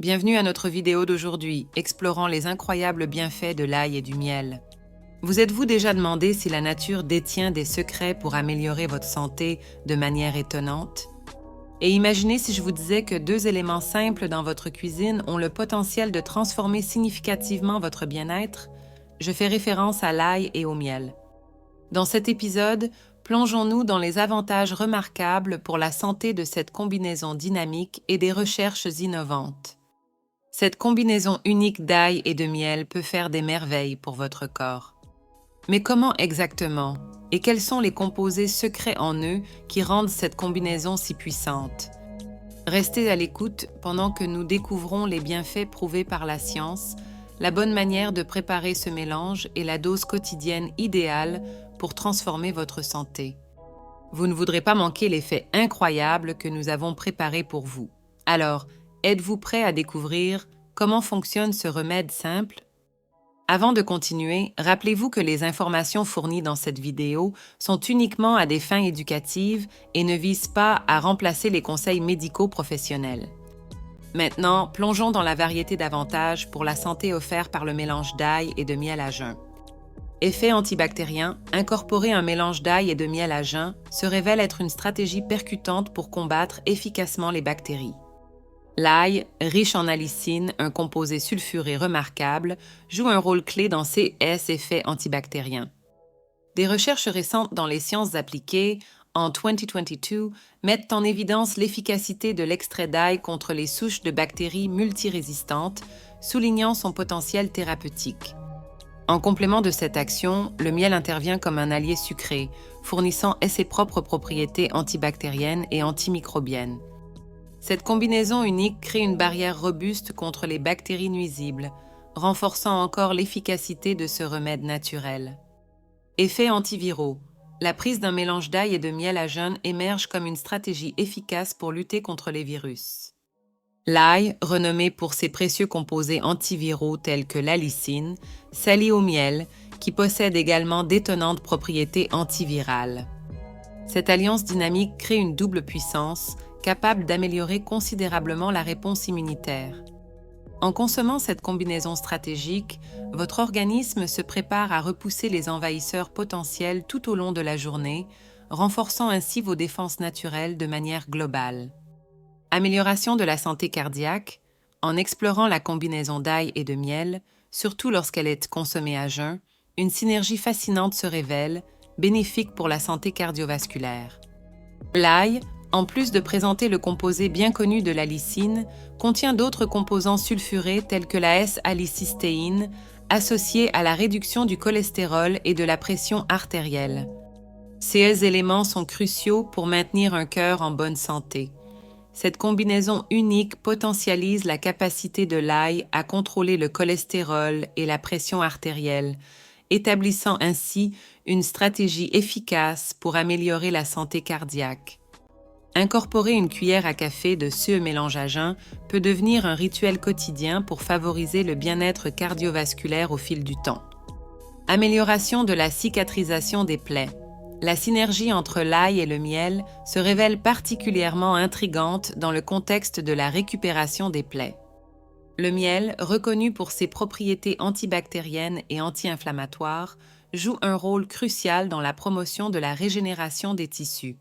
Bienvenue à notre vidéo d'aujourd'hui, explorant les incroyables bienfaits de l'ail et du miel. Vous êtes-vous déjà demandé si la nature détient des secrets pour améliorer votre santé de manière étonnante? Et imaginez si je vous disais que 2 éléments simples dans votre cuisine ont le potentiel de transformer significativement votre bien-être? Je fais référence à l'ail et au miel. Dans cet épisode, plongeons-nous dans les avantages remarquables pour la santé de cette combinaison dynamique et des recherches innovantes. Cette combinaison unique d'ail et de miel peut faire des merveilles pour votre corps. Mais comment exactement? Et quels sont les composés secrets en eux qui rendent cette combinaison si puissante? Restez à l'écoute pendant que nous découvrons les bienfaits prouvés par la science, la bonne manière de préparer ce mélange et la dose quotidienne idéale pour transformer votre santé. Vous ne voudrez pas manquer l'effet incroyable que nous avons préparé pour vous. Alors, êtes-vous prêt à découvrir comment fonctionne ce remède simple? Avant de continuer, rappelez-vous que les informations fournies dans cette vidéo sont uniquement à des fins éducatives et ne visent pas à remplacer les conseils médicaux professionnels. Maintenant, plongeons dans la variété d'avantages pour la santé offerts par le mélange d'ail et de miel à jeun. Effet antibactérien, incorporer un mélange d'ail et de miel à jeun se révèle être une stratégie percutante pour combattre efficacement les bactéries. L'ail, riche en allicine, un composé sulfuré remarquable, joue un rôle clé dans ces effets antibactériens. Des recherches récentes dans les sciences appliquées, en 2022, mettent en évidence l'efficacité de l'extrait d'ail contre les souches de bactéries multirésistantes, soulignant son potentiel thérapeutique. En complément de cette action, le miel intervient comme un allié sucré, fournissant ses propres propriétés antibactériennes et antimicrobiennes. Cette combinaison unique crée une barrière robuste contre les bactéries nuisibles, renforçant encore l'efficacité de ce remède naturel. Effets antiviraux. La prise d'un mélange d'ail et de miel à jeun émerge comme une stratégie efficace pour lutter contre les virus. L'ail, renommé pour ses précieux composés antiviraux tels que l'allicine, s'allie au miel, qui possède également d'étonnantes propriétés antivirales. Cette alliance dynamique crée une double puissance, capable d'améliorer considérablement la réponse immunitaire. En consommant cette combinaison stratégique, votre organisme se prépare à repousser les envahisseurs potentiels tout au long de la journée, renforçant ainsi vos défenses naturelles de manière globale. Amélioration de la santé cardiaque, en explorant la combinaison d'ail et de miel, surtout lorsqu'elle est consommée à jeun, une synergie fascinante se révèle, bénéfique pour la santé cardiovasculaire. L'ail, en plus de présenter le composé bien connu de l'allicine, contient d'autres composants sulfurés tels que la S-alicystéine, associés à la réduction du cholestérol et de la pression artérielle. Ces éléments sont cruciaux pour maintenir un cœur en bonne santé. Cette combinaison unique potentialise la capacité de l'ail à contrôler le cholestérol et la pression artérielle, établissant ainsi une stratégie efficace pour améliorer la santé cardiaque. Incorporer une cuillère à café de ce mélange à jeun peut devenir un rituel quotidien pour favoriser le bien-être cardiovasculaire au fil du temps. Amélioration de la cicatrisation des plaies. La synergie entre l'ail et le miel se révèle particulièrement intrigante dans le contexte de la récupération des plaies. Le miel, reconnu pour ses propriétés antibactériennes et anti-inflammatoires, joue un rôle crucial dans la promotion de la régénération des tissus.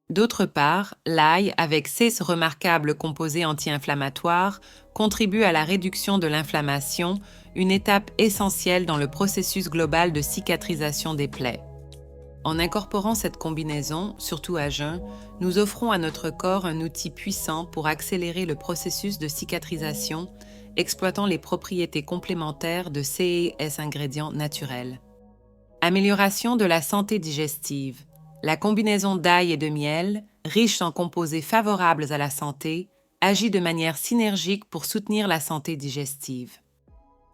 D'autre part, l'ail, avec ses remarquables composés anti-inflammatoires, contribue à la réduction de l'inflammation, une étape essentielle dans le processus global de cicatrisation des plaies. En incorporant cette combinaison, surtout à jeun, nous offrons à notre corps un outil puissant pour accélérer le processus de cicatrisation, exploitant les propriétés complémentaires de ces ingrédients naturels. Amélioration de la santé digestive. La combinaison d'ail et de miel, riche en composés favorables à la santé, agit de manière synergique pour soutenir la santé digestive.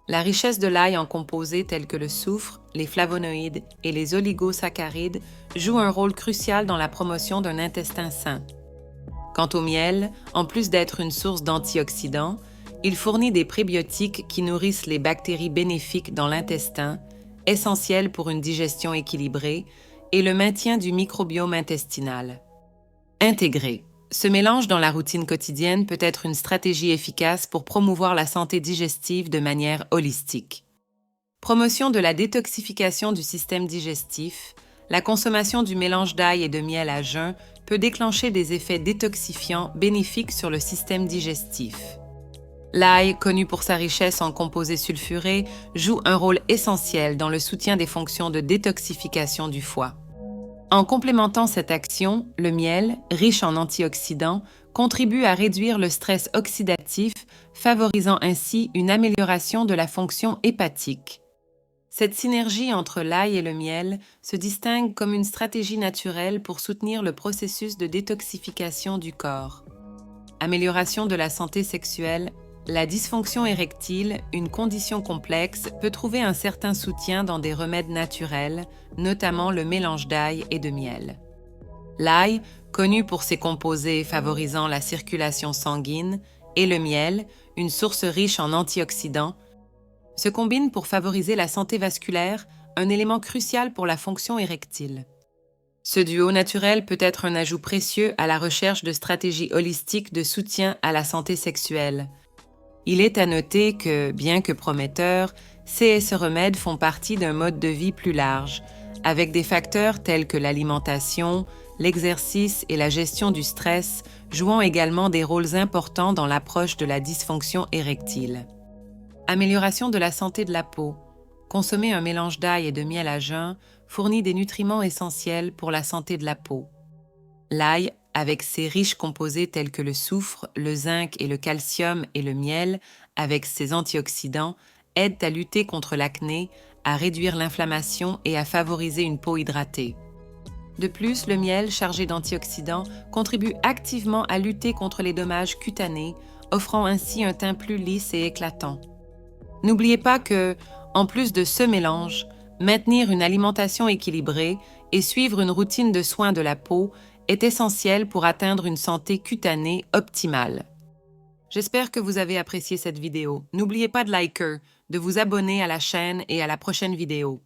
La richesse de l'ail en composés tels que le soufre, les flavonoïdes et les oligosaccharides joue un rôle crucial dans la promotion d'un intestin sain. Quant au miel, en plus d'être une source d'antioxydants, il fournit des prébiotiques qui nourrissent les bactéries bénéfiques dans l'intestin, essentielles pour une digestion équilibrée, et le maintien du microbiome intestinal. Intégrer. Ce mélange dans la routine quotidienne peut être une stratégie efficace pour promouvoir la santé digestive de manière holistique. Promotion de la détoxification du système digestif, la consommation du mélange d'ail et de miel à jeun peut déclencher des effets détoxifiants bénéfiques sur le système digestif. L'ail, connu pour sa richesse en composés sulfurés, joue un rôle essentiel dans le soutien des fonctions de détoxification du foie. En complémentant cette action, le miel, riche en antioxydants, contribue à réduire le stress oxydatif, favorisant ainsi une amélioration de la fonction hépatique. Cette synergie entre l'ail et le miel se distingue comme une stratégie naturelle pour soutenir le processus de détoxification du corps. Amélioration de la santé sexuelle, la dysfonction érectile, une condition complexe, peut trouver un certain soutien dans des remèdes naturels, notamment le mélange d'ail et de miel. L'ail, connu pour ses composés favorisant la circulation sanguine, et le miel, une source riche en antioxydants, se combinent pour favoriser la santé vasculaire, un élément crucial pour la fonction érectile. Ce duo naturel peut être un ajout précieux à la recherche de stratégies holistiques de soutien à la santé sexuelle. Il est à noter que, bien que prometteurs, ces remèdes font partie d'un mode de vie plus large, avec des facteurs tels que l'alimentation, l'exercice et la gestion du stress jouant également des rôles importants dans l'approche de la dysfonction érectile. Amélioration de la santé de la peau. Consommer un mélange d'ail et de miel à jeun fournit des nutriments essentiels pour la santé de la peau. L'ail, avec ses riches composés tels que le soufre, le zinc et le calcium, et le miel, avec ses antioxydants, aide à lutter contre l'acné, à réduire l'inflammation et à favoriser une peau hydratée. De plus, le miel, chargé d'antioxydants, contribue activement à lutter contre les dommages cutanés, offrant ainsi un teint plus lisse et éclatant. N'oubliez pas que, en plus de ce mélange, maintenir une alimentation équilibrée et suivre une routine de soins de la peau est essentiel pour atteindre une santé cutanée optimale. J'espère que vous avez apprécié cette vidéo. N'oubliez pas de liker, de vous abonner à la chaîne et à la prochaine vidéo.